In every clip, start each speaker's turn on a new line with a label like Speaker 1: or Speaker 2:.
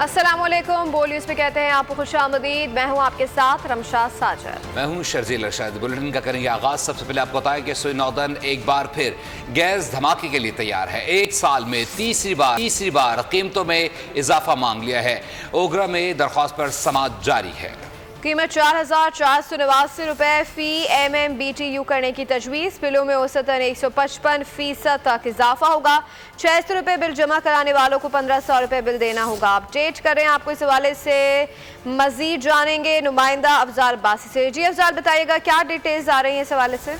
Speaker 1: अस्सलामुअलैकुम, बोल न्यूज़ पे कहते हैं आपको खुशामदीद। मैं हूं आपके साथ रमशा साजर।
Speaker 2: मैं हूं शर्जील अरशद। बुलेटिन का करेंगे आगाज। सबसे पहले आपको बताएं कि सुई नॉर्दर्न एक बार फिर गैस धमाके के लिए तैयार है। एक साल में तीसरी बार कीमतों में इजाफा मांग लिया है। ओगरा में दरख्वास्त पर समाअत जारी है।
Speaker 1: कीमत 4,489 रुपए फी MMBTU करने की तजवीज़। बिलों में औसतन 155% तक इजाफा होगा। 600 रुपए बिल जमा कराने वालों को 1,500 रुपए बिल देना होगा। अपडेट करें आपको इस हवाले से मजीद जानेंगे नुमाइंदा अफजाल अब्बासी से। जी अफजाल, बताइएगा क्या डिटेल्स आ रही हैं इस हवाले से।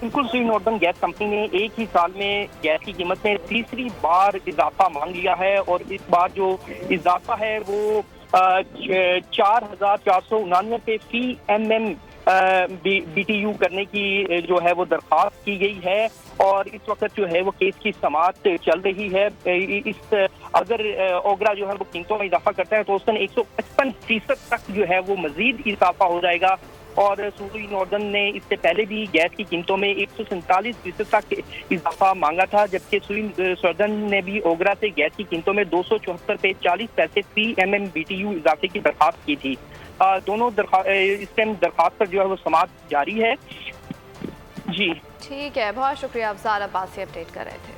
Speaker 3: बिल्कुल, सुई नॉर्दर्न गैस कंपनी ने एक ही साल में गैस की कीमत में तीसरी बार इजाफा मांग लिया है और इस बार जो इजाफा है वो 4,499 पे फी MMBTU करने की जो है वो दरख्वास्त की गई है और इस वक्त जो है वो केस की समाअत चल रही है। इस अगर ओगरा जो है वो कीमतों में इजाफा करता है तो उसमें 155% तक जो है वो मजीद इजाफा हो जाएगा। और सुई नॉर्दर्न ने इससे पहले भी गैस की कीमतों में 147% तक इजाफा मांगा था, जबकि सुई नॉर्दर्न ने भी ओगरा से गैस की कीमतों में 274 पे 40 पैसे फी MMBTU इजाफे की दरख्वास्त की थी। दोनों इस टाइम दरख्वास्त पर जो है वो समाअत जारी है। जी
Speaker 1: ठीक है, बहुत शुक्रिया अफजाल अब्बासी, अपडेट कर रहे थे।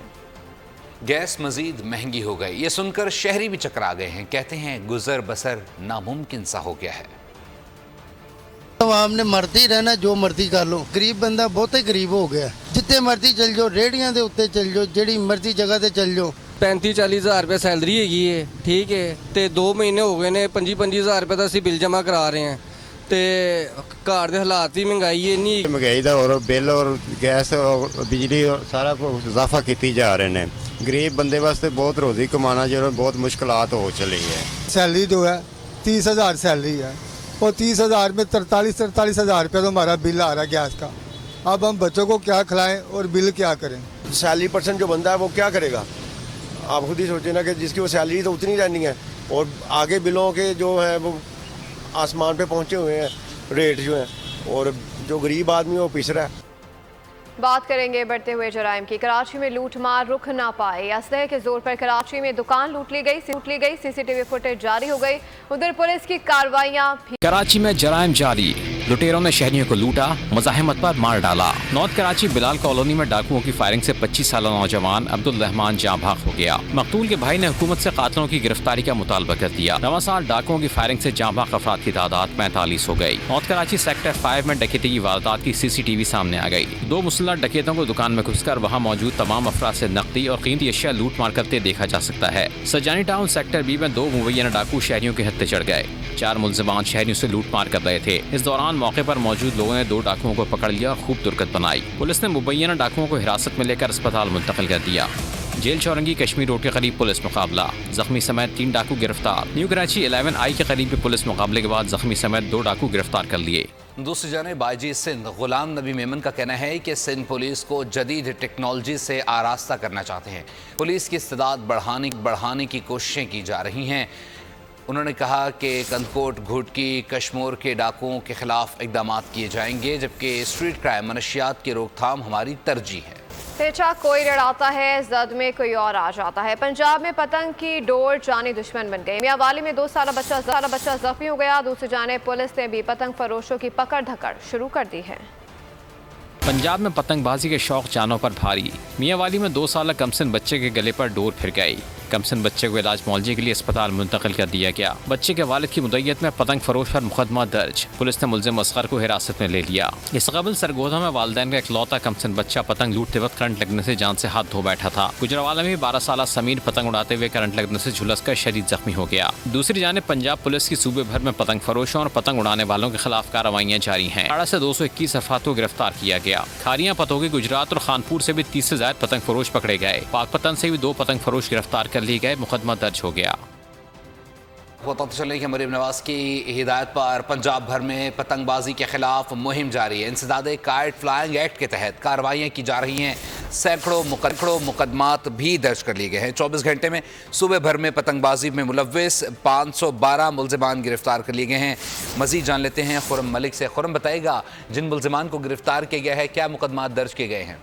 Speaker 2: गैस मजीद महंगी हो गई, ये सुनकर शहरी भी चकरा गए हैं। कहते हैं गुजर बसर नामुमकिन सा हो गया है।
Speaker 4: तो आपने मरते ही रहना, जो मर्जी कर लो। गरीब बंदा बहुत ही गरीब हो गया। जितने मर्जी चल जाओ, रेहड़ियां दे उत्ते चल जाओ, जेड़ी मर्जी जगह ते चल जाओ।
Speaker 5: 35-40 हज़ार रुपये सैलरी हैगी है, ठीक है। तो 2 महीने हो गए ने 25-25 हज़ार रुपये का असीं बिल जमा करा रहे हैं। तो घर के हालात ही महंगाई है नहीं,
Speaker 6: महंगाई का और बिल और गैस और बिजली और सारा कुछ इजाफा की जा रहे हैं। गरीब बंदे वास्ते बहुत रोजी कमाना जो बहुत मुश्किलात हो चली है।
Speaker 7: सैलरी जो है 30,000 सैलरी है और 30,000 में 43 हज़ार रुपये तो हमारा बिल आ रहा है गैस का। अब हम बच्चों को क्या खिलाएं और बिल क्या करें।
Speaker 8: सैलरी परसेंट जो बंदा है वो क्या करेगा। आप खुद ही सोचें ना कि जिसकी वो सैलरी तो उतनी रहनी है और आगे बिलों के जो है वो आसमान पे पहुंचे हुए हैं रेट जो हैं, और जो गरीब आदमी है वो पिस रहा है।
Speaker 1: बात करेंगे बढ़ते हुए जराइम की। कराची में लूटमार रुक ना पाए, असलहे के जोर पर कराची में दुकान लूट ली गई, CCTV फुटेज जारी हो गई। उधर पुलिस की कार्रवाइयां।
Speaker 9: कराची में जराइम जारी, लुटेरों ने शहरियों को लूटा, मुजाहिमत पर मार डाला। नॉर्थ कराची बिलाल कॉलोनी में डाकुओं की फायरिंग से 25 साल नौजवान अब्दुल रहमान जाँ भाग हो गया। मकतूल के भाई ने हुकूमत से कातलों की गिरफ्तारी का मुतालबा कर दिया। 9 साल डाकुओं की फायरिंग से जाँ भाग अफराद की तादाद 45 हो गई। नॉर्थ कराची सेक्टर 5 में डकैती की वारदात की CCTV सामने आ गई। 2 मुसल्लह डकैतों को दुकान में घुसकर वहां मौजूद तमाम अफराद से नकदी और कीमती अशिया लूट मार करते देखा जा सकता है। सजानी टाउन सेक्टर B में 2 मुबैना डाकू शहरियों के हत्थे चढ़ गए। 4 मुलजिमान शहरियों से लूट मार कर रहे थे। इस दौरान मौके पर मौजूद लोगों ने 2 डाकुओं को पकड़ लिया और खूब दुर्गत बनाई। पुलिस ने मुबैना डाकुओं को हिरासत में लेकर अस्पताल मुंतकिल कर दिया। जेल चौरंगी कश्मीर रोड के करीब पुलिस मुकाबला, जख्मी समेत 3 डाकू गिरफ्तार। न्यू कराची 11I के करीब भी पुलिस मुकाबले के बाद जख्मी समेत 2 डाकू गिरफ्तार कर लिए।
Speaker 2: दूसरी जानिब IG सिंध गुलाम नबी मेमन का कहना है कि सिंध पुलिस को जदीद टेक्नोलॉजी से आरास्ता करना चाहते हैं। पुलिस की इस्तेदाद बढ़ाने की कोशिशें की जा रही हैं। उन्होंने कहा कि कंदकोट, घुटकी, कश्मोर के डाकुओं के खिलाफ इकदाम किए जाएंगे, जबकि स्ट्रीट क्राइम, मनशियात की रोकथाम हमारी तरजीह है।
Speaker 1: पेचा कोई लड़ाता है, जद में कोई और आ जाता है। पंजाब में पतंग की डोर जानी दुश्मन बन गई। मियांवाली में 2 साल बच्चा जख्मी हो गया। दूसरी जाने पुलिस ने भी पतंग फरोशों की पकड़ धकड़ शुरू कर दी है।
Speaker 9: पंजाब में पतंगबाजी के शौक जानों पर भारी। मियांवाली में 2 साल कमसिन बच्चे के गले पर डोर फिर गई। कमसिन बच्चे को इलाज मुआवजे के लिए अस्पताल मुंतकिल कर दिया गया। बच्चे के वालिद की मुद्दत में पतंग फरोश पर मुकदमा दर्ज। पुलिस ने मुलजिम असगर को हिरासत में ले लिया। इस कबल सरगोधा में वालिदैन का इकलौता कमसिन बच्चा पतंग लूटते वक्त करंट लगने से जान से हाथ धो बैठा था। गुजरावाला में 12 साल समीर पतंग उड़ाते हुए करंट लगने से झुलस कर शदीद जख्मी हो गया। दूसरी जानिब पंजाब पुलिस की सूबे भर में पतंग फरोशों और पतंग उड़ाने वालों के खिलाफ कार्रवाइयाँ जारी हैं। 18 से 221 अफराद को गिरफ्तार किया गया। खारियां पतोगी गुजरात और खानपुर से भी 30 से ज्यादा पतंग फरोश पकड़े गए। पाकपतन से भी 2 पतंग फरोश गिरफ्तार कर लिए गए। मुकदमा दर्ज हो गया।
Speaker 2: पता चले कि मरीम नवाज की हिदायत पर पंजाब भर में पतंगबाजी के खिलाफ मुहिम जारी है। इंसदादे काइट फ्लाइंग एक्ट के तहत कार्रवाइयाँ की जा रही हैं। सैकड़ों मुकदमात भी दर्ज कर लिए गए हैं। 24 घंटे में सूबे भर में पतंगबाजी में मुलव्विस 512 मुलजिमान गिरफ्तार कर लिए गए हैं। मजीद जान लेते हैं खुरम मलिक से। खुरम, बताएगा जिन मुलजिमान को गिरफ्तार किया गया है क्या मुकदमात दर्ज किए गए हैं?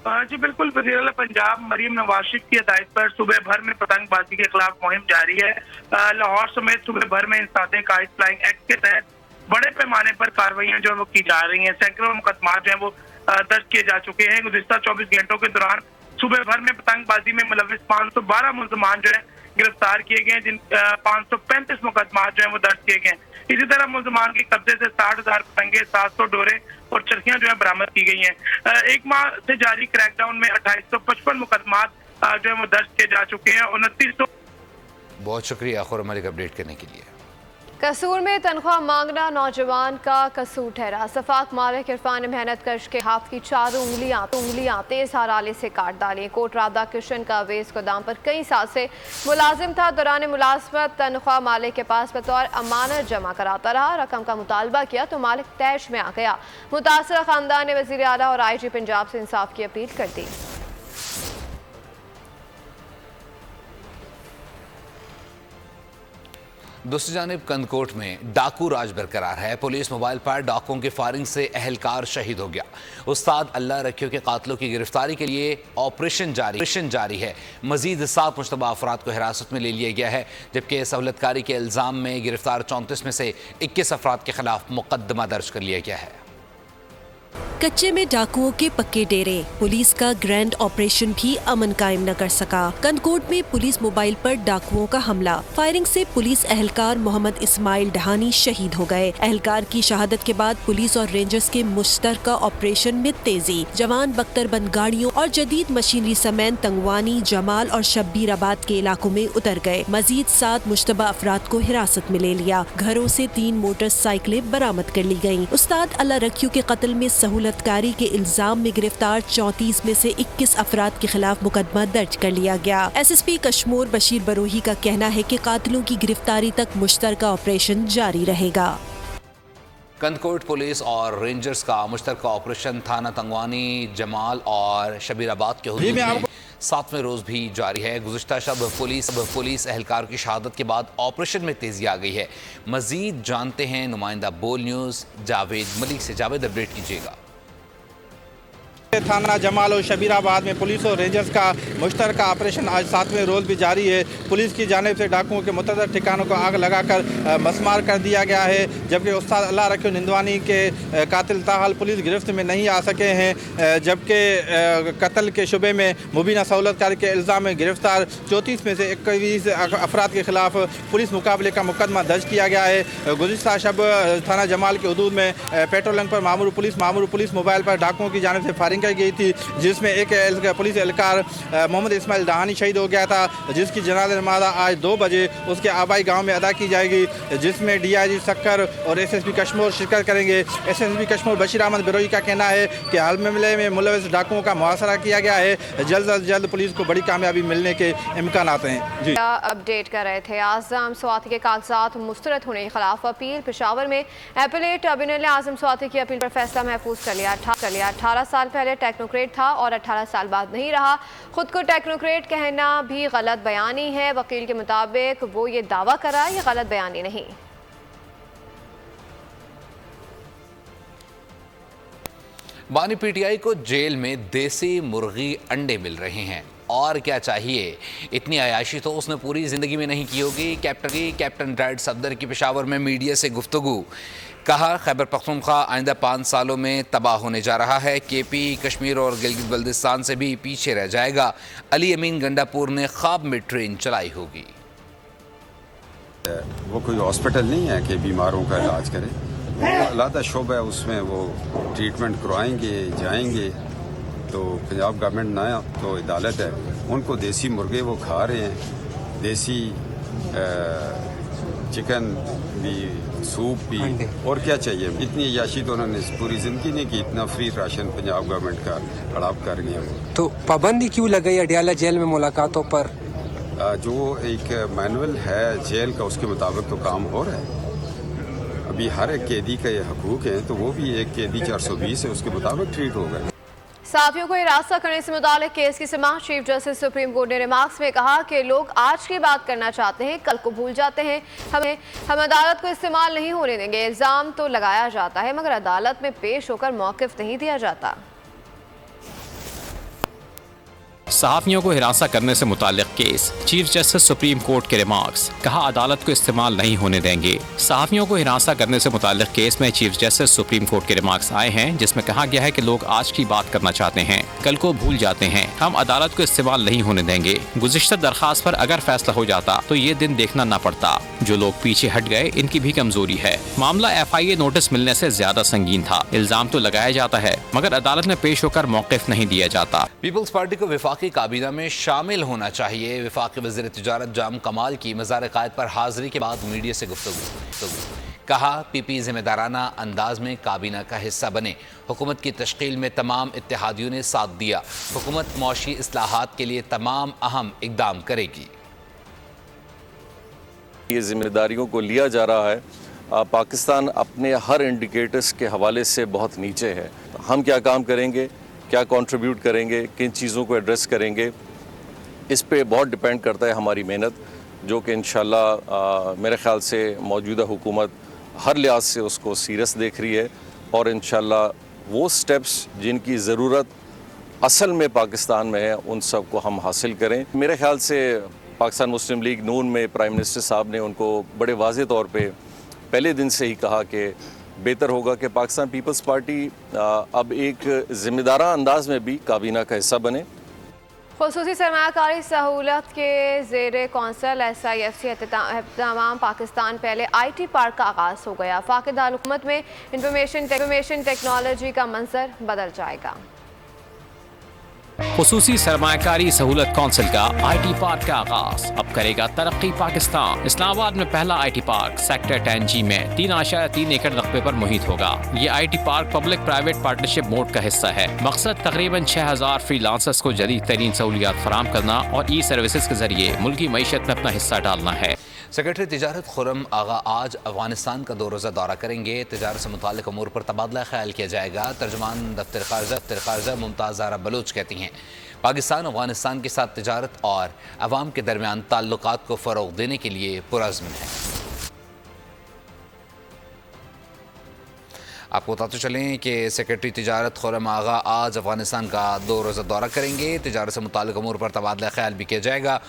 Speaker 10: जी बिल्कुल, वज़ीर आला पंजाब मरीम नवाज शरीफ की हिदायत पर सुबह भर में पतंगबाजी के खिलाफ मुहिम जारी है। लाहौर समेत सुबह भर में इंसादे काइट फ्लाइंग एक्ट के तहत बड़े पैमाने पर कार्रवाइयां जो है वो की जा रही हैं। सैकड़ों मुकदमा जो है वो दर्ज किए जा चुके हैं। गुज़िश्ता 24 घंटों के दौरान सुबह भर में पतंगबाजी में मुलविस 512 मुल्ज़मान जो है गिरफ्तार किए गए, जिन 535 मुकदमा जो है वो दर्ज किए गए। इसी तरह मुल्ज़मान के कब्जे से 60,000 पतंगे, 700 डोरे और चरखियां जो है बरामद की गई हैं। एक माह से जारी क्रैकडाउन में 2855 मुकदमा जो है वो दर्ज किए जा चुके हैं। 2900।
Speaker 2: बहुत शुक्रिया खुर्रम मलिक अपडेट करने के लिए।
Speaker 1: कसूर में तनख्वाह मांगना नौजवान का कसूर ठहरा। सफाक मालिक इरफान ने मेहनत कश के हाथ की चारों उंगलियां तेज हराले से काट डाली। कोट राधा किशन का अवेज गोदाम पर कई साल से मुलाजिम था। दौरान मुलाजमत तनख्वाह मालिक के पास बतौर अमानत जमा कराता रहा। रकम का मुतालबा किया तो मालिक तैश में आ गया। मुतासर खानदान ने वज़ीर आला और IG पंजाब से इंसाफ की अपील कर दी।
Speaker 2: दूसरी जानिब कंदकोट में डाकू राज बरकरार है। पुलिस मोबाइल पर डाकुओं की फायरिंग से अहलकार शहीद हो गया। उस्ताद अल्लाह रखियो के कातलों की गिरफ्तारी के लिए ऑपरेशन जारी है। मजीद 7 मुश्तबा अफराद को हिरासत में ले लिया गया है, जबकि सहूलतकारी के इल्ज़ाम में गिरफ्तार 34 में से 21 अफराद के खिलाफ मुकदमा दर्ज कर लिया गया है।
Speaker 11: कच्चे में डाकुओं के पक्के डेरे, पुलिस का ग्रैंड ऑपरेशन भी अमन कायम न कर सका। कंदकोट में पुलिस मोबाइल पर डाकुओं का हमला, फायरिंग से पुलिस एहलकार मोहम्मद इस्माइल डहानी शहीद हो गए। एहलकार की शहादत के बाद पुलिस और रेंजर्स के मुश्तरका ऑपरेशन में तेजी। जवान बख्तरबंद गाड़ियों और जदीद मशीनरी समेत तंगवानी, जमाल और शब्बीराबाद के इलाकों में उतर गए। मजीद 7 मुश्तबा अफराद को हिरासत में ले लिया। घरों से 3 मोटरसाइकिलें बरामद कर ली गयी। उस्ताद अल्लाह रखियो के कत्ल में सहूलतकारी के इल्जाम में गिरफ्तार 34 में से 21 अफराद के खिलाफ मुकदमा दर्ज कर लिया गया। SSP कश्मीर बशीर बरोही का कहना है कि कातिलों की गिरफ्तारी तक मुश्तरका ऑपरेशन जारी रहेगा।
Speaker 2: कंदकोट पुलिस और रेंजर्स का मुश्तरका ऑपरेशन थाना तंगवानी, जमाल और शबीराबाद के हुदूद में 7वें रोज भी जारी है। गुज़िश्ता शब पुलिस एहलकार की शहादत के बाद ऑपरेशन में तेजी आ गई है। मजीद जानते हैं नुमाइंदा बोल न्यूज़ जावेद मलिक से। जावेद, अपडेट कीजिएगा।
Speaker 12: थाना जमाल और शबीराबाद में पुलिस और रेंजर्स का मुश्तरका ऑपरेशन आज 7वें रोज भी जारी है। पुलिस की जानिब से डाकुओं के मुतअद्दिद ठिकानों को आग लगाकर मसमार कर दिया गया है, जबकि उस्ताद अल्लाह रखियो निंदवानी के कातिल ताहाल पुलिस गिरफ्त में नहीं आ सके हैं। जबकि कत्ल के शुबे में मुबीना सहूलतकारी के इल्ज़ाम में गिरफ्तार 34 में से 21 अफराद के खिलाफ पुलिस मुकाबले का मुकदमा दर्ज किया गया है। गुज़िश्ता शब थाना जमाल के हदूद में पेट्रोलिंग पर मामूर पुलिस मोबाइल पर डाकुओं की जानिब से फायरिंग की गई थी, जिसमें एक पुलिस एहलकार मोहम्मद इस्माइल डहानी शहीद हो गया था, जिसकी जनाज़ा नमाज़ आज 2 बजे उसके आबाई गांव में अदा की जाएगी, जिसमें DIG सक्कर और SSP कश्मीर शिरकत करेंगे। SSP कश्मीर बशीर अहमद बिरोही का कहना है कि हमले में मुलविस डाकुओं का मुहासरा किया गया है। जल्द अज जल्द पुलिस को बड़ी कामयाबी मिलने के इम्कान हैं। जी
Speaker 1: अपडेट कर रहे थे। आज़म स्वाति के कागजात मुस्तरद होने के खिलाफ अपील। पेशावर में एपलेट ट्रिब्यूनल ने आज़म स्वाति की अपील पर फैसला महफूज कर लिया। 18 साल पहले टेक्नोक्रेट था और 18 साल बाद नहीं रहा। खुद को टेक्नोक्रेट कहना भी गलत बयानी है। वकील के मुताबिक वो ये दावा करा, ये गलत बयानी नहीं।
Speaker 2: बानी PTI को जेल में देसी मुर्गी अंडे मिल रहे हैं, और क्या चाहिए। इतनी अयाशी तो उसने पूरी ज़िंदगी में नहीं की होगी। कैप्टन ड्राइड सफदर की पेशावर में मीडिया से गुफ्तगू। कहा, खैबर पख्तूनख्वा आइंदा 5 सालों में तबाह होने जा रहा है। KP कश्मीर और गिलगित बल्दिस्तान से भी पीछे रह जाएगा। अली अमीन गंडापुर ने ख्वाब में ट्रेन चलाई होगी।
Speaker 13: वो कोई हॉस्पिटल नहीं है कि बीमारों का इलाज करे, अलग शोबा है, उसमें वो ट्रीटमेंट करवाएंगे, जाएंगे। तो पंजाब गवर्नमेंट ना तो अदालत है, उनको देसी मुर्गे वो खा रहे हैं, देसी चिकन भी, सूप भी, और क्या चाहिए। इतनी अयाशी तो उन्होंने पूरी ज़िंदगी नहीं की। इतना फ्री राशन पंजाब गवर्नमेंट का हड़प कर गया। तो पाबंदी क्यों लगाई अडियाला जेल में मुलाकातों पर? जो एक मैनुअल है जेल का, उसके मुताबिक तो काम हो रहा है। अभी हर एक कैदी का ये हकूक है, तो वो भी एक कैदी 420 है, उसके मुताबिक ट्रीट होगा।
Speaker 1: साथियों को हिरासत करने से मुतालिक केस की समाअत चीफ जस्टिस सुप्रीम कोर्ट ने रिमार्क्स में कहा कि लोग आज की बात करना चाहते हैं, कल को भूल जाते हैं। हम अदालत को इस्तेमाल नहीं होने देंगे। इल्ज़ाम तो लगाया जाता है, मगर अदालत में पेश होकर मौक़िफ़ नहीं दिया जाता।
Speaker 9: सहाफियों को हिरासत करने से मुताल्लिक case, chief justice supreme court के रिमार्क्स, कहा अदालत को इस्तेमाल नहीं होने देंगे। सहाफियों को हिरासत करने से मुताल्लिक केस में चीफ जस्टिस सुप्रीम कोर्ट के रिमार्क्स आए हैं, जिसमें कहा गया है कि लोग आज की बात करना चाहते हैं, कल को भूल जाते हैं। हम अदालत को इस्तेमाल नहीं होने देंगे। गुज़िश्ता दरखास्त पर अगर फैसला हो जाता तो ये दिन देखना न पड़ता। जो लोग पीछे हट गए इनकी भी कमजोरी है। मामला FIA नोटिस मिलने से ज्यादा संगीन था। इल्जाम तो लगाया जाता है मगर अदालत में पेश होकर मौक़िफ़ नहीं दिया जाता।
Speaker 2: पीपल्स पार्टी को वफाकी काबीना में शामिल होना चाहिए। वफाकी वज़ीर तिजारत जाम कमाल की मज़ार क़ायद पर हाजिरी के बाद मीडिया से गुफ्तगू। कहा PP जिम्मेदाराना अंदाज में काबीना का हिस्सा बने। हुकूमत की तश्कील में तमाम इत्तेहादियों ने साथ दिया। हुकूमत मौशी इस्लाहात के लिए तमाम अहम इक़दाम करेगी।
Speaker 14: ये जिम्मेदारियों को लिया जा रहा है। पाकिस्तान अपने हर इंडिकेटर्स के हवाले से बहुत नीचे है। हम क्या काम करेंगे, क्या कंट्रीब्यूट करेंगे, किन चीज़ों को एड्रेस करेंगे, इस पे बहुत डिपेंड करता है हमारी मेहनत, जो कि इंशाल्लाह मेरे ख़्याल से मौजूदा हुकूमत हर लिहाज से उसको सीरियस देख रही है और इंशाल्लाह वो स्टेप्स जिनकी ज़रूरत असल में पाकिस्तान में है उन सब को हम हासिल करें। मेरे ख़्याल से पाकिस्तान मुस्लिम लीग नून में प्राइम मिनिस्टर साहब ने उनको बड़े वाज़े तौर पे पहले दिन से ही कहा कि बेहतर होगा कि पाकिस्तान पीपल्स पार्टी अब एक ज़िम्मेदाराना अंदाज में भी काबीना का हिस्सा बने।
Speaker 1: खुसूसी सरमायाकारी सहूलत के ज़ेर कौंसल SIFC एहतमाम पाकिस्तान पहले IT पार्क का आगाज़ हो गया। वफाकी दारुल-हुकूमत में इंफॉर्मेशन टेक्नोलॉजी का मंजर बदल जाएगा।
Speaker 9: खुसूसी सरमायाकारी सहूलत कौंसिल का IT पार्क का आगाज अब करेगा तरक्की पाकिस्तान। इस्लामाबाद में पहला IT पार्क सेक्टर 10G में 3.3 एकड़ रकबे पर मुहित होगा। ये IT park public private partnership board का हिस्सा है। मकसद तकरीबन 6000 फ्रीलांसर्स को जदीद तरीन सहूलियात फराम करना और सर्विसेज के जरिए मुल्की मईशत में अपना हिस्सा डालना है।
Speaker 2: सेक्रेटरी तिजारत खुर्रम आगा आज अफगानिस्तान का 2 रोज़ा दौरा करेंगे। तिजारत से मुताल्लिक़ अमूर पर तबादला ख्याल किया जाएगा। तर्जुमान दफ्तर ख़ारजा मुमताज़ ज़ारा बलोच कहती हैं पाकिस्तान अफगानिस्तान के साथ तिजारत और अवाम के दरमियान ताल्लुकात को फ़रोग़ देने के लिए पुरअज़्म है। आपको बताते चलें कि सेक्रेटरी तिजारत खुर्रम आगा आज अफगानिस्तान का 2 रोज़ा दौरा करेंगे। तिजारत से मुताल्लिक़ अमूर पर तबादला ख्याल भी किया जाएगा।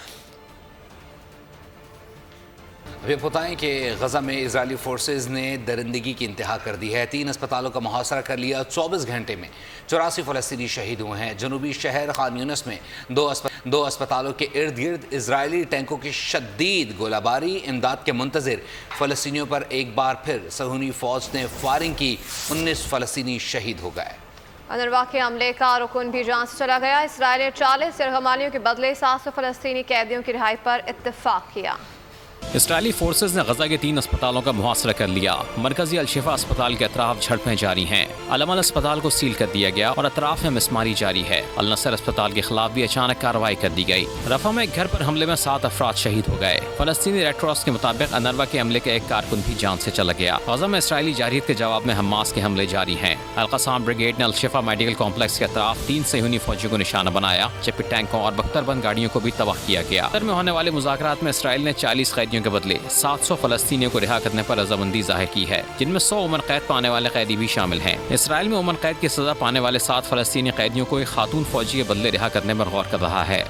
Speaker 2: अभी आप बताएं कि गज़ा में इजरायली फोर्सेज ने दरिंदगी की इंतहा कर दी है। 3 अस्पतालों का मुहासरा कर लिया। 24 घंटे में 84 फ़लस्तीनी शहीद हुए हैं। जनूबी शहर खान यूनिस में 2 अस्पतालों के इर्द गिर्द इजरायली टैंकों की शदीद गोलाबारी। इमदाद के मुंतज़िर फ़लस्तीनियों पर एक बार फिर सहूनी फ़ौज ने फायरिंग की। 19 फ़लस्तीनी शहीद हो गए।
Speaker 1: अनरवा के हमले का रुकन भी जान से चला गया। इसराइल ने 40 यरगमालियों के बदले 700 फ़लस्तीनी कैदियों की रिहाई पर इत्तफाक किया।
Speaker 9: इसराइली फोर्सेज ने गजा के 3 अस्पतालों का मुहासरा कर लिया। मरकजी अल-शिफा अस्पताल के अतराफ झड़पें जारी हैं। अल-अमल अस्पताल को सील कर दिया गया और अतराफ में मिसमारी जारी है। अल-नसर अस्पताल के खिलाफ भी अचानक कार्रवाई कर दी गई। रफा में एक घर पर हमले में 7 अफराद शहीद हो गए। फलस्तीनी रेड क्रॉस के मुताबिक अनरवा के हमले का एक कारकुन भी जान से चला गया। गजा में इसराइली जारहियत के जवाब में हमास के हमले जारी हैं। अल-क़साम ब्रिगेड ने अल-शिफा मेडिकल कॉम्प्लेक्स के अतराफ 3 सहूनी फौजियों को निशाना बनाया, जबकि टैंकों और बख्तरबंद गाड़ियों को भी तबाह किया गया। में होने वाले मुज़ाकरात में इसराइल ने 40 कैदियों के बदले 700 फलस्तीनियों को रिहा करने पर रजामंदी जाहिर की है, जिनमें 100 उम्र कैद पाने वाले कैदी भी शामिल हैं। इसराइल में उम्र कैद की सजा पाने वाले 7 फलस्तीनी कैदियों को एक खातून फौजी के बदले रिहा करने पर गौर कर रहा है।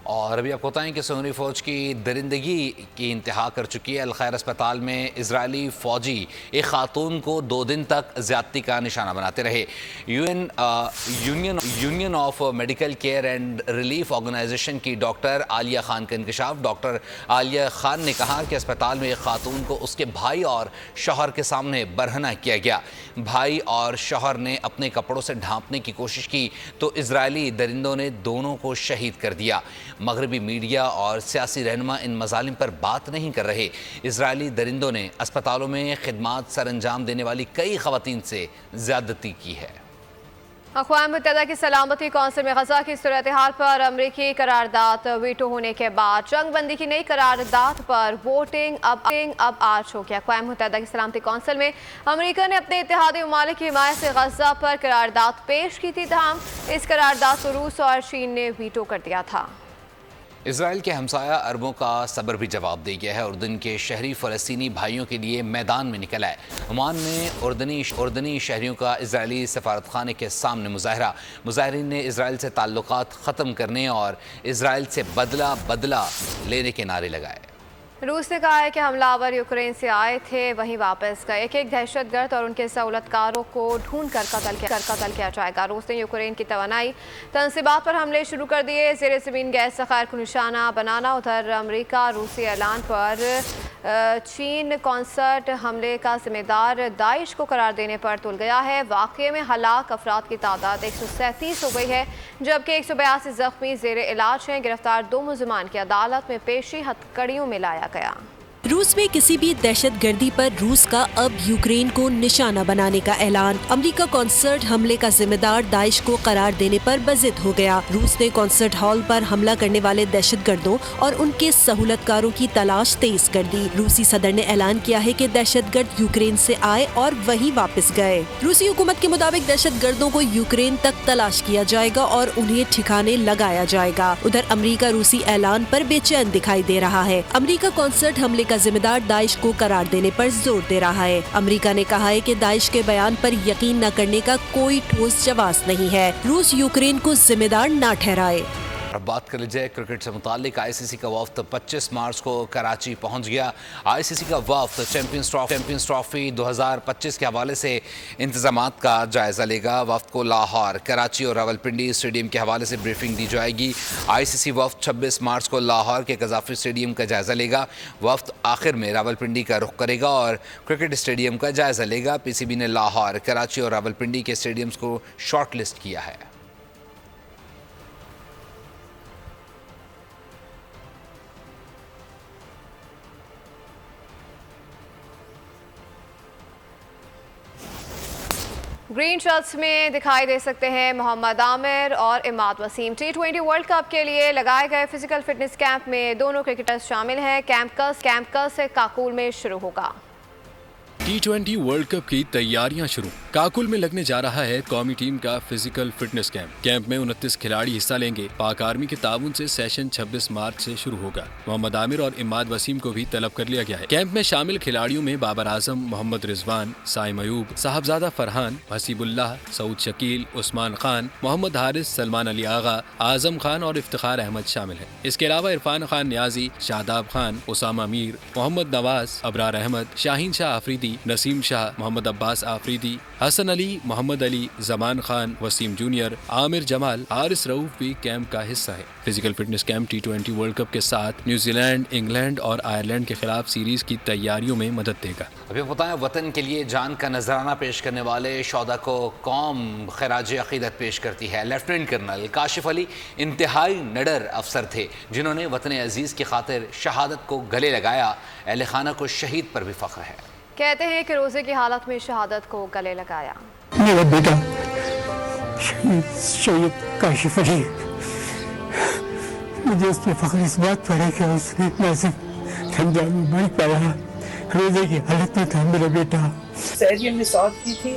Speaker 2: और अभी आपको बताएं कि सहूनी फ़ौज की दरिंदगी की इंतहा कर चुकी है। अल-खैर अस्पताल में इजरायली फ़ौजी एक खातून को 2 दिन तक ज़्यादती का निशाना बनाते रहे। Union of medical care and relief organisation की डॉक्टर आलिया खान का इंकशाफ। डॉक्टर आलिया खान ने कहा कि अस्पताल में एक खातून को उसके भाई और शौहर के सामने बरहना किया गया। भाई और शौहर ने अपने कपड़ों से ढांपने की कोशिश की तो इजरायली दरिंदों ने दोनों को शहीद कर दिया। मगरबी मीडिया और सियासी रहनुमा इन मजालिम पर बात नहीं कर रहे। इजरायली दरिंदों ने अस्पतालों में खिदमात सर अंजाम देने वाली कई खवातीन से ज्यादती की है।
Speaker 1: अक़वाम मुत्तहिदा की सलामती कौंसिल में गजा की सूरत हाल पर अमरीकी करारदाद वीटो होने के बाद जंग बंदी की नई करारदाद पर वोटिंग अब आज हो गया। अक़वाम मुत्तहिदा की सलामती कौंसिल में अमरीका ने अपने इत्तेहादी ममालिक की हिमायत से गजा पर करारदाद पेश की थी, तहम इस करारदाद को रूस और चीन ने वीटो कर दिया था।
Speaker 2: इजराइल के हमसाया अरबों का सब्र भी जवाब दे गया है। उर्दन के शहरी फ़लस्तीनी भाइयों के लिए मैदान में निकला है। ओमान में उर्दनी शहरियों का इजरायली सफारतखाने के सामने मुजाहरा। मुजाहरीन ने इजराइल से ताल्लुकात ख़त्म करने और इजराइल से बदला लेने के नारे लगाए।
Speaker 1: रूस ने कहा है कि हमलावर यूक्रेन से आए थे वहीं वापस गए। एक दहशतगर्द और उनके सहूलतकारों को ढूंढ कर कत्ल किया जाएगा। रूस ने यूक्रेन की तवानाई तंसीबात पर हमले शुरू कर दिए। ज़ेर ज़मीन गैस ज़खायर को निशाना बनाना। उधर अमेरिका रूसी ऐलान पर चीन कॉन्सर्ट हमले का जिम्मेदार दाइश को करार देने पर तुल गया है। वाक़ये में हलाक अफराद की तादाद 137 हो गई है, जबकि 182 जख्मी ज़ेर इलाज हैं। गिरफ्तार 2 मुलज़मान की अदालत में पेशी हथकड़ियों में लाया गया।
Speaker 11: रूस में किसी भी दहशतगर्दी पर रूस का अब यूक्रेन को निशाना बनाने का ऐलान। अमेरिका कॉन्सर्ट हमले का जिम्मेदार दाइश को करार देने पर बजिद हो गया। रूस ने कॉन्सर्ट हॉल पर हमला करने वाले दहशतगर्दों और उनके सहूलतकारों की तलाश तेज कर दी। रूसी सदर ने ऐलान किया है कि दहशतगर्द यूक्रेन से आए और वहीं वापस गए। रूसी हुकूमत के मुताबिक दहशतगर्दों को यूक्रेन तक तलाश किया जाएगा और उन्हें ठिकाने लगाया जाएगा। उधर अमेरिका रूसी ऐलान पर बेचैन दिखाई दे रहा है। अमेरिका कॉन्सर्ट हमले का जिम्मेदार दाइश को करार देने पर जोर दे रहा है। अमेरिका ने कहा है कि दाइश के बयान पर यकीन न करने का कोई ठोस जवाब नहीं है। रूस यूक्रेन को जिम्मेदार न ठहराए।
Speaker 2: अब बात कर लीजिए क्रिकेट से मुतालिक। आईसीसी का वफ्द 25 मार्च को कराची पहुंच गया। आईसीसी का वफ्द चैंपियंस ट्रॉफी 2025 के हवाले से इंतजामात का जायजा लेगा। वफ्द को लाहौर, कराची और रावलपिंडी स्टेडियम के हवाले से ब्रीफिंग दी जाएगी। आईसीसी वफ्द 26 मार्च को लाहौर के कज़ाफ़ी स्टेडियम का जायजा लेगा। वफ्द आखिर में रावलपिंडी का रुख करेगा और क्रिकेट स्टेडियम का जायजा लेगा। पीसीबी ने लाहौर, कराची और रावलपिंडी के स्टेडियम्स को शॉर्ट लिस्ट किया है।
Speaker 1: ग्रीन शर्ट्स में दिखाई दे सकते हैं मोहम्मद आमिर और Imad Wasim. T20 world cup के लिए लगाए गए फिजिकल फिटनेस कैंप में दोनों क्रिकेटर्स शामिल हैं। कैंप कल से काकुल में शुरू होगा।
Speaker 15: T20 वर्ल्ड कप की तैयारियां शुरू। काकुल में लगने जा रहा है कौमी टीम का फिजिकल फिटनेस कैंप। कैंप में 29 खिलाड़ी हिस्सा लेंगे। पाक आर्मी के ताउन से सेशन 26 मार्च से शुरू होगा। मोहम्मद आमिर और इमाद वसीम को भी तलब कर लिया गया है। कैंप में शामिल खिलाड़ियों में बाबर आजम, मोहम्मद रिजवान, साइम अयूब, साहबजादा फरहान, हसीबुल्लाह, सऊद शकील, उस्मान खान, मोहम्मद हारिस, सलमान अली आगा, आजम खान और इफ्तिखार अहमद शामिल हैं। इसके अलावा इरफान खान न्याजी, शादाब खान, उसामा मीर, मोहम्मद नवाज, अबरार अहमद, शाहीन शाह आफरीदी, नसीम शाह, मोहम्मद अब्बास आफरीदी, हसन अली, मोहम्मद अली, जमान खान, वसीम जूनियर, आमिर जमाल, हारिस रऊफ भी कैंप का हिस्सा है। Physical fitness camp T20 world cup के साथ न्यूजीलैंड, इंग्लैंड और आयरलैंड के खिलाफ सीरीज की तैयारियों में मदद देगा।
Speaker 2: अभी बताएं, वतन के लिए जान का नजराना पेश करने वाले शोहदा को कौम खराज अकीदत पेश करती है। लेफ्टिनेंट कर्नल काशिफ अली इंतहाई निडर अफसर थे, जिन्होंने वतन अजीज़ की खातिर शहादत को गले लगाया। अहले खाना को शहीद पर भी फख्र है।
Speaker 1: कहते हैं कि रोजे की हालत में शहादत को गले लगाया।
Speaker 16: मेरा बेटा शहीद काशिफ अली, मुझे उस पर फख्र इस बात पर है कि उसने रमजान में मर पाया। रोजे की हालत में था मेरा बेटा।
Speaker 17: सहरी हमने साथ की थी।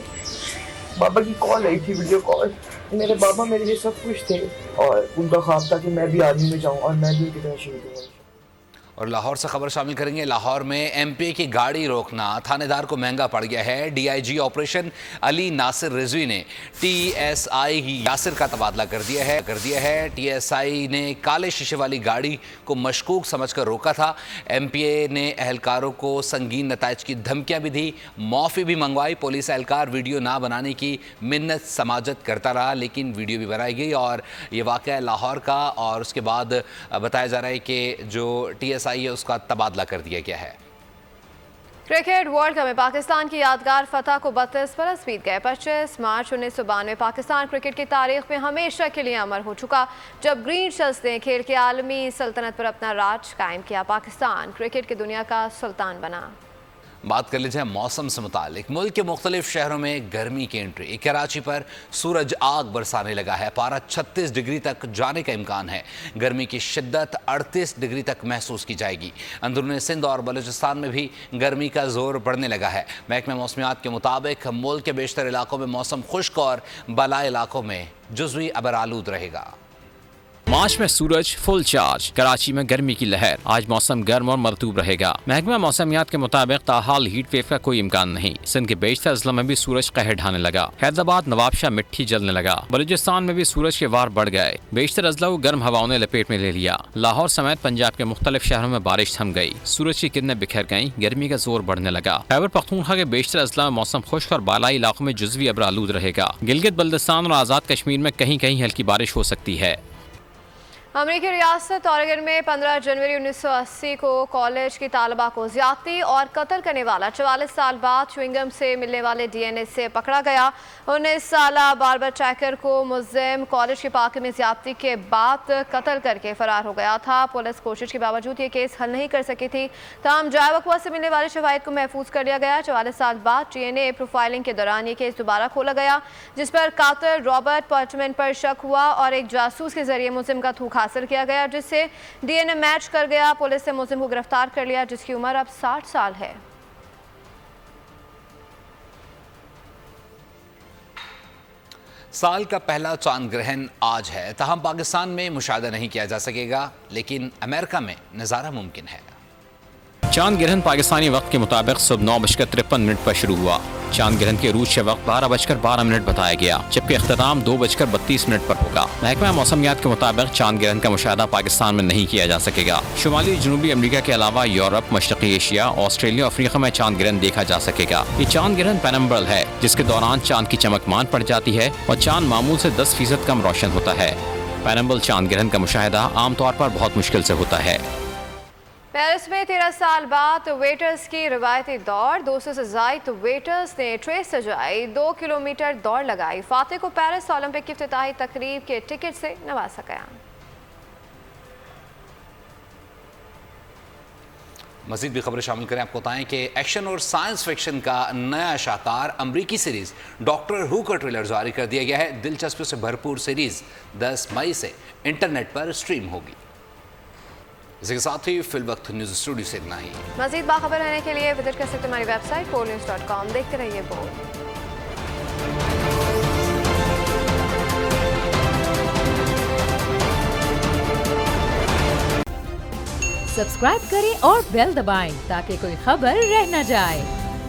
Speaker 17: बाबा की कॉल आई थी, वीडियो कॉल। मेरे बाबा मेरे लिए सब कुछ थे और उनका ख्वाब था कि मैं भी आर्मी में जाऊँ और मैं भी उनकी तरह शहीद हूँ।
Speaker 2: और लाहौर से खबर शामिल करेंगे। लाहौर में एमपी की गाड़ी रोकना थानेदार को महंगा पड़ गया है। डीआईजी ऑपरेशन अली नासिर रिजवी ने टीएसआई यासिर का तबादला कर दिया है। टीएसआई ने काले शीशे वाली गाड़ी को मशकूक समझकर रोका था। एमपीए ने अहलकारों को संगीन नताइज की धमकियां भी दी, माफ़ी भी मंगवाई। पुलिस एहलकार वीडियो ना बनाने की मिन्नत समाजत करता रहा, लेकिन वीडियो भी बनाई गई। और ये वाक़या लाहौर का, और उसके बाद बताया जा रहा है कि जो टीएसआई है उसका तबादला कर दिया गया है।
Speaker 1: क्रिकेट वर्ल्ड कप में पाकिस्तान की यादगार फतह को 32 बरस बीत गए। 25 मार्च 1992 पाकिस्तान क्रिकेट की तारीख में हमेशा के लिए अमर हो चुका, जब ग्रीन शर्ट्स ने खेल की आलमी सल्तनत पर अपना राज कायम किया। पाकिस्तान क्रिकेट की दुनिया का सुल्तान बना।
Speaker 2: बात कर लीजिए मौसम से मुतालिक। मुल्क के मुख्तलिफ शहरों में गर्मी की एंट्री। कराची पर सूरज आग बरसाने लगा है। पारा 36 डिग्री तक जाने का इम्कान है। गर्मी की शिद्दत 38 डिग्री तक महसूस की जाएगी। अंदरूनी सिंध और बलूचिस्तान में भी गर्मी का जोर बढ़ने लगा है। महकमे मौसमियात के मुताबिक मुल्क के बेशतर इलाकों में मौसम खुश्क और बला इलाकों में जुज़वी अबरालूद रहेगा।
Speaker 9: मार्च में सूरज फुल चार्ज, कराची में गर्मी की लहर। आज मौसम गर्म और मरतूब रहेगा। महकमा मौसमियात के मुताबिक ताहाल हीट वेव का कोई इम्कान नहीं। सिंध के बेशतर अजला में भी सूरज कहर ढाने लगा। हैदराबाद नवाबशाह मिट्टी जलने लगा। बलूचिस्तान में भी सूरज के वार बढ़ गए। बेशतर अजला को गर्म हवाओं ने लपेट में ले लिया। लाहौर समेत पंजाब के मुख्तलिफ शहरों में बारिश थम गई। सूरज की किरणें बिखर गईं। गर्मी का जोर बढ़ने लगा। खैबर पख्तूनख्वा के बेशतर अजला में मौसम खुश्क और बालाई इलाकों में जुज़वी अबरालूद रहेगा। गिलगित बल्तिस्तान और आज़ाद कश्मीर में कहीं कहीं हल्की बारिश हो सकती है।
Speaker 1: अमेरिकी रियासत ऑरेगन में 15 जनवरी 1980 को कॉलेज की तालिबा को ज्यादती और कत्ल करने वाला 44 साल बाद च्युइंगम से मिलने वाले डीएनए से पकड़ा गया। 19 साला बार्बर टैकर को मुल्जिम कॉलेज के पार्क में ज्यादती के बाद कत्ल करके फरार हो गया था। पुलिस कोशिश के बावजूद ये केस हल नहीं कर सकी थी। तमाम जाए वक़्वा से मिलने वाले शवाहिद को महफूज कर लिया गया। 44 साल बाद डीएनए प्रोफाइलिंग के दौरान ये केस दोबारा खोला गया, जिस पर कातिल रॉबर्ट पर्चमैन पर शक हुआ और एक जासूस के जरिए मुल्जिम का थूक हासिल किया गया, जिससे डीएनए मैच कर गया। पुलिस ने मुल्जिम को गिरफ्तार कर लिया, जिसकी उम्र अब 60 साल है।
Speaker 2: साल का पहला चांद ग्रहण आज है। तहम पाकिस्तान में मुशाहिदा नहीं किया जा सकेगा, लेकिन अमेरिका में नज़ारा मुमकिन है।
Speaker 9: चांद ग्रहण पाकिस्तानी वक्त के मुताबिक सुबह 9:53 पर शुरू हुआ। चांद ग्रहण के अरूज से वक्त 12:12 बताया गया, जबकि अख्ताम 2:32 पर होगा। महकमा मौसमियात के मुताबिक चांद ग्रहण का मुशाहिदा पाकिस्तान में नहीं किया जा सकेगा। शुमाली जनूबी अमेरिका के अलावा यूरोप, मशरकी एशिया, ऑस्ट्रेलिया और अफ्रीका में चांद ग्रहण देखा जा सकेगा। ये चांद ग्रहण पेनम्बरल है, जिसके दौरान चांद की चमक मान पड़ जाती है और चांद मामूल से 10% कम रोशन होता है। पेनम्बरल चांद ग्रहण का मुशाहिदा आमतौर पर बहुत मुश्किल से होता है।
Speaker 1: पेरिस में 13 साल बाद वेटर्स की रवायती दौड़, 200 से ज़ायद वेटर्स ने ट्रेस सजाई, 2 किलोमीटर दौड़ लगाई। फातेह को पेरिस ओलंपिक की इफ्तिताही तकरीब के टिकट से नवाजा गया।
Speaker 2: मज़ीद भी खबरें शामिल करें। आपको बताएं कि एक्शन और साइंस फिक्शन का नया शाहकार अमरीकी सीरीज़ डॉक्टर हू का ट्रेलर जारी कर दिया गया है। दिलचस्पी से भरपूर सीरीज़ 10 मई से इंटरनेट पर स्ट्रीम होगी। इसी के साथ ही फिल वक्त न्यूज़ स्टूडियो से इतना ही।
Speaker 1: मज़ीद बाखबर रहने के लिए विजिट कर सकते हमारी वेबसाइट poolnews.com। देखते रहिए बोल।
Speaker 18: सब्सक्राइब करें और बेल दबाएं ताकि कोई खबर रह न जाए।